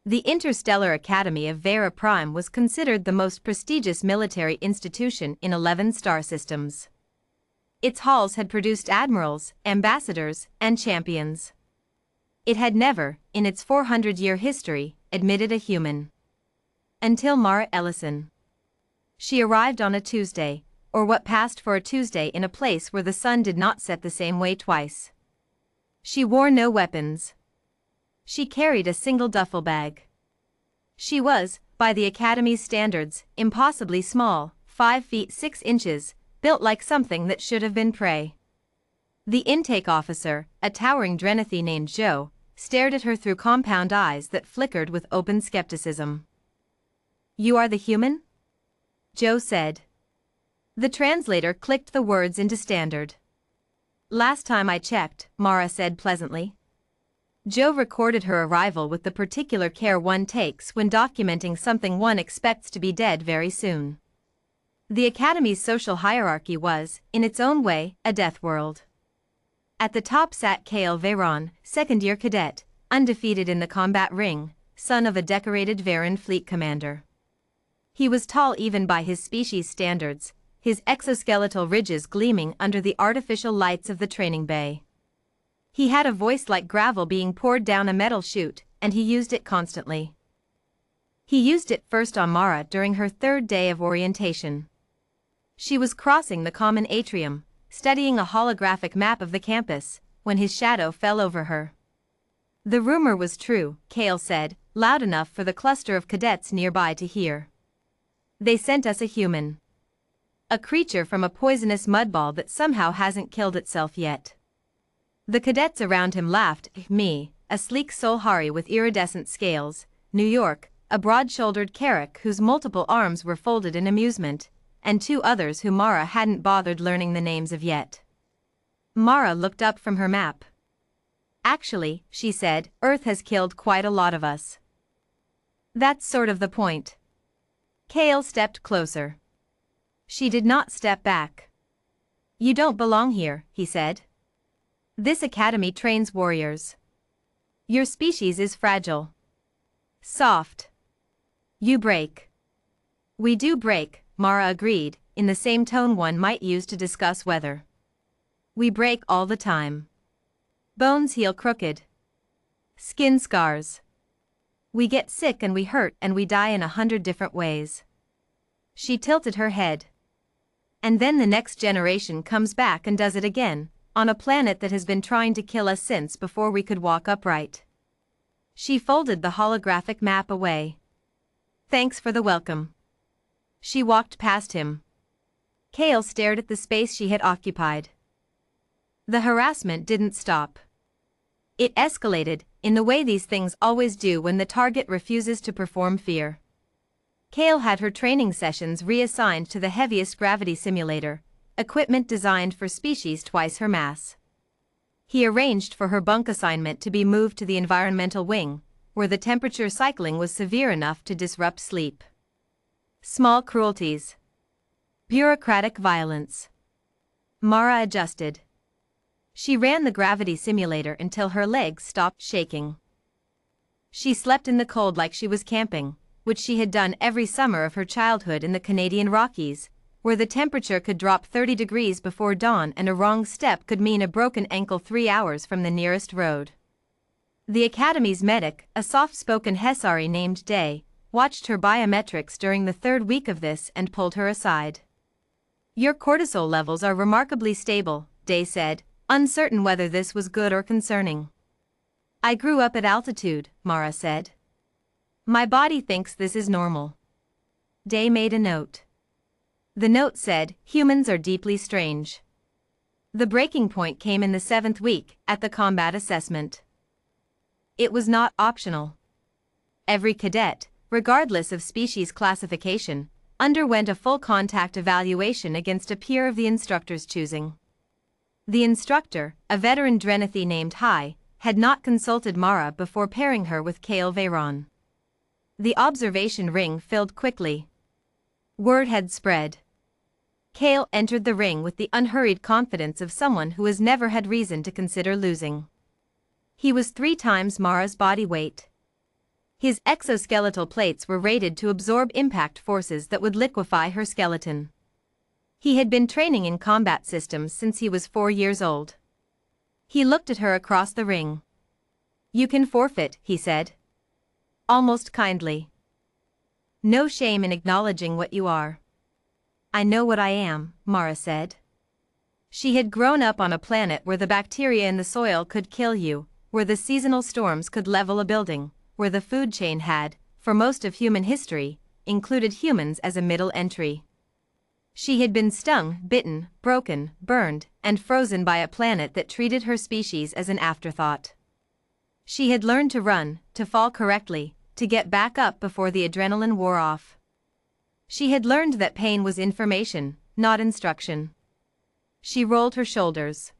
The Interstellar Academy of Vera Prime was considered the most prestigious military institution in 11 star systems. Its halls had produced admirals, ambassadors, and champions. It had never, in its 400-year history, admitted a human. Until Mara Ellison. She arrived on a Tuesday, or what passed for a Tuesday in a place where the sun did not set the same way twice. She wore no weapons. She carried a single duffel bag. She was, by the Academy's standards, impossibly small, 5 feet 6 inches, built like something that should have been prey. The intake officer, a towering Drenathy named Joe, stared at her through compound eyes that flickered with open skepticism. "You are the human?" Joe said. The translator clicked the words into standard. "Last time I checked," Mara said pleasantly. Joe recorded her arrival with the particular care one takes when documenting something one expects to be dead very soon. The Academy's social hierarchy was, in its own way, a death world. At the top sat Cale Veyron, second-year cadet, undefeated in the combat ring, son of a decorated Veran fleet commander. He was tall even by his species standards, his exoskeletal ridges gleaming under the artificial lights of the training bay. He had a voice like gravel being poured down a metal chute, and he used it constantly. He used it first on Mara during her 3rd day of orientation. She was crossing the common atrium, studying a holographic map of the campus, when his shadow fell over her. "The rumor was true," Cale said, loud enough for the cluster of cadets nearby to hear. "They sent us a human. A creature from a poisonous mudball that somehow hasn't killed itself yet." The cadets around him laughed. Me, a sleek Solhari with iridescent scales, New York, a broad-shouldered Carrick whose multiple arms were folded in amusement, and 2 others who Mara hadn't bothered learning the names of yet. Mara looked up from her map. "Actually," she said, "Earth has killed quite a lot of us." "That's sort of the point." Cale stepped closer. She did not step back. "You don't belong here," he said. "This academy trains warriors. Your species is fragile. Soft. You break." "We do break," Mara agreed, in the same tone one might use to discuss weather. "We break all the time. Bones heal crooked. Skin scars. We get sick and we hurt and we die in 100 different ways." She tilted her head. "And then the next generation comes back and does it again, on a planet that has been trying to kill us since before we could walk upright." She folded the holographic map away. "Thanks for the welcome." She walked past him. Cale stared at the space she had occupied. The harassment didn't stop. It escalated, in the way these things always do when the target refuses to perform fear. Cale had her training sessions reassigned to the heaviest gravity simulator, equipment designed for species twice her mass. He arranged for her bunk assignment to be moved to the environmental wing, where the temperature cycling was severe enough to disrupt sleep. Small cruelties. Bureaucratic violence. Mara adjusted. She ran the gravity simulator until her legs stopped shaking. She slept in the cold like she was camping, which she had done every summer of her childhood in the Canadian Rockies, where the temperature could drop 30 degrees before dawn and a wrong step could mean a broken ankle 3 hours from the nearest road. The Academy's medic, a soft-spoken Hessari named Day, watched her biometrics during the 3rd week of this and pulled her aside. "Your cortisol levels are remarkably stable," Day said, uncertain whether this was good or concerning. "I grew up at altitude," Mara said. "My body thinks this is normal." Day made a note. The note said, "Humans are deeply strange." The breaking point came in the 7th week, at the combat assessment. It was not optional. Every cadet, regardless of species classification, underwent a full contact evaluation against a peer of the instructor's choosing. The instructor, a veteran Drenathy named Hai, had not consulted Mara before pairing her with Cale Veyron. The observation ring filled quickly. Word had spread. Cale entered the ring with the unhurried confidence of someone who has never had reason to consider losing. He was 3 times Mara's body weight. His exoskeletal plates were rated to absorb impact forces that would liquefy her skeleton. He had been training in combat systems since he was 4 years old. He looked at her across the ring. "You can forfeit," he said. Almost kindly. "No shame in acknowledging what you are." "I know what I am," Mara said. She had grown up on a planet where the bacteria in the soil could kill you, where the seasonal storms could level a building, where the food chain had, for most of human history, included humans as a middle entry. She had been stung, bitten, broken, burned, and frozen by a planet that treated her species as an afterthought. She had learned to run, to fall correctly, to get back up before the adrenaline wore off. She had learned that pain was information, not instruction. She rolled her shoulders.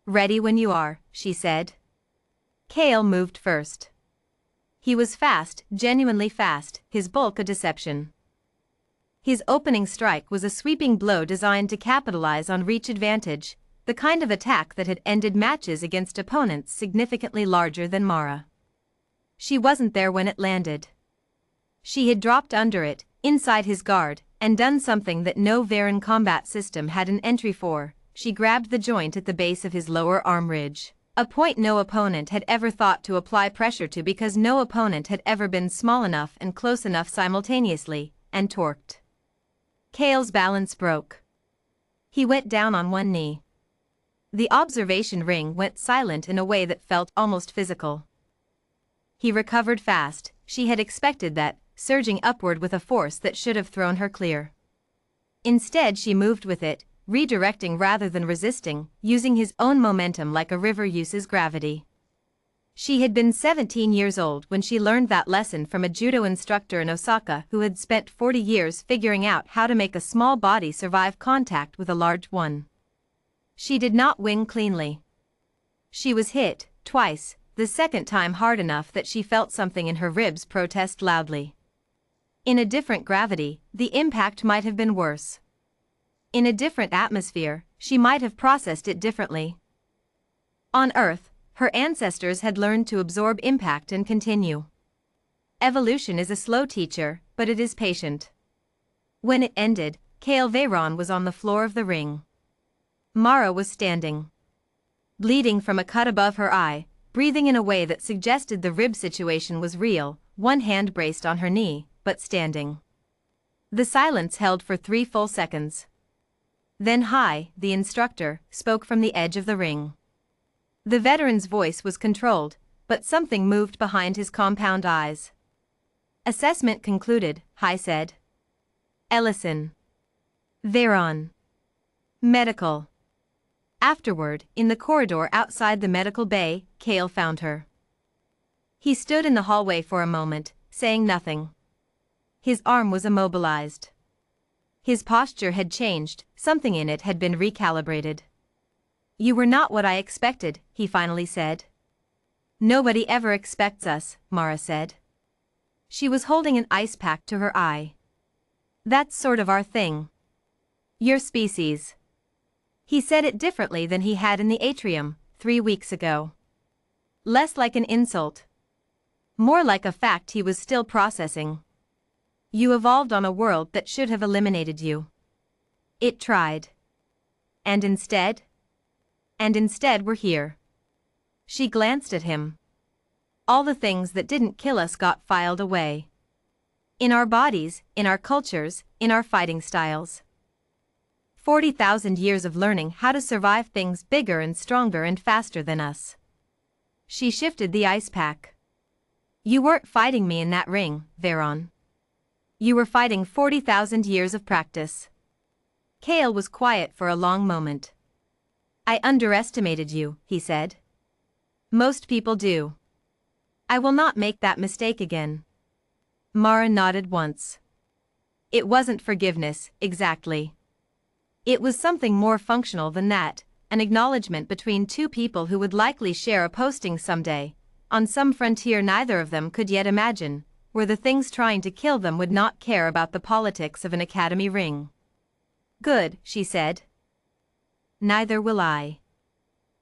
"Ready when you are," she said. Kale moved first. He was fast, genuinely fast, his bulk a deception. His opening strike was a sweeping blow designed to capitalize on reach advantage, the kind of attack that had ended matches against opponents significantly larger than Mara. She wasn't there when it landed. She had dropped under it, inside his guard, and done something that no Varen combat system had an entry for. She grabbed the joint at the base of his lower arm ridge. A point no opponent had ever thought to apply pressure to because no opponent had ever been small enough and close enough simultaneously, and torqued. Kale's balance broke. He went down on one knee. The observation ring went silent in a way that felt almost physical. He recovered fast. She had expected that, surging upward with a force that should have thrown her clear. Instead she moved with it, redirecting rather than resisting, using his own momentum like a river uses gravity. She had been 17 years old when she learned that lesson from a judo instructor in Osaka who had spent 40 years figuring out how to make a small body survive contact with a large one. She did not win cleanly. She was hit, twice, the second time hard enough that she felt something in her ribs protest loudly. In a different gravity, the impact might have been worse. In a different atmosphere, she might have processed it differently. On Earth, her ancestors had learned to absorb impact and continue. Evolution is a slow teacher, but it is patient. When it ended, Kale Veyron was on the floor of the ring. Mara was standing. Bleeding from a cut above her eye, breathing in a way that suggested the rib situation was real, one hand braced on her knee, but standing. The silence held for 3 full seconds. Then Hai, the instructor, spoke from the edge of the ring. The veteran's voice was controlled, but something moved behind his compound eyes. "Assessment concluded," Hai said. "Ellison. Veyron. Medical." Afterward, in the corridor outside the medical bay, Kale found her. He stood in the hallway for a moment, saying nothing. His arm was immobilized. His posture had changed, something in it had been recalibrated. "You were not what I expected," he finally said. "Nobody ever expects us," Mara said. She was holding an ice pack to her eye. "That's sort of our thing. Your species." He said it differently than he had in the atrium, 3 weeks ago. Less like an insult. More like a fact he was still processing. "You evolved on a world that should have eliminated you. It tried. And instead? And instead we're here." She glanced at him. "All the things that didn't kill us got filed away. In our bodies, in our cultures, in our fighting styles. 40,000 years of learning how to survive things bigger and stronger and faster than us." She shifted the ice pack. "You weren't fighting me in that ring, Veyron. You were fighting 40,000 years of practice." Kale was quiet for a long moment. "I underestimated you," he said. "Most people do. I will not make that mistake again." Mara nodded once. It wasn't forgiveness, exactly. It was something more functional than that, an acknowledgement between two people who would likely share a posting someday, on some frontier neither of them could yet imagine, where the things trying to kill them would not care about the politics of an academy ring. "Good," she said. "Neither will I."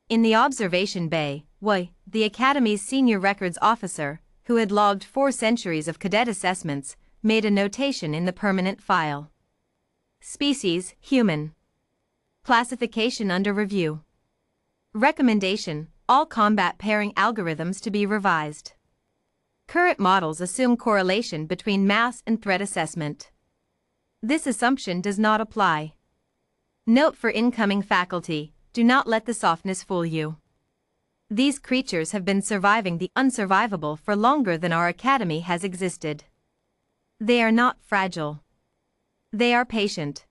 In the observation bay, Wei, the academy's senior records officer, who had logged 4 centuries of cadet assessments, made a notation in the permanent file. Species: human. Classification under review. Recommendation: all combat pairing algorithms to be revised. Current models assume correlation between mass and threat assessment. This assumption does not apply. Note for incoming faculty: do not let the softness fool you. These creatures have been surviving the unsurvivable for longer than our academy has existed. They are not fragile. They are patient.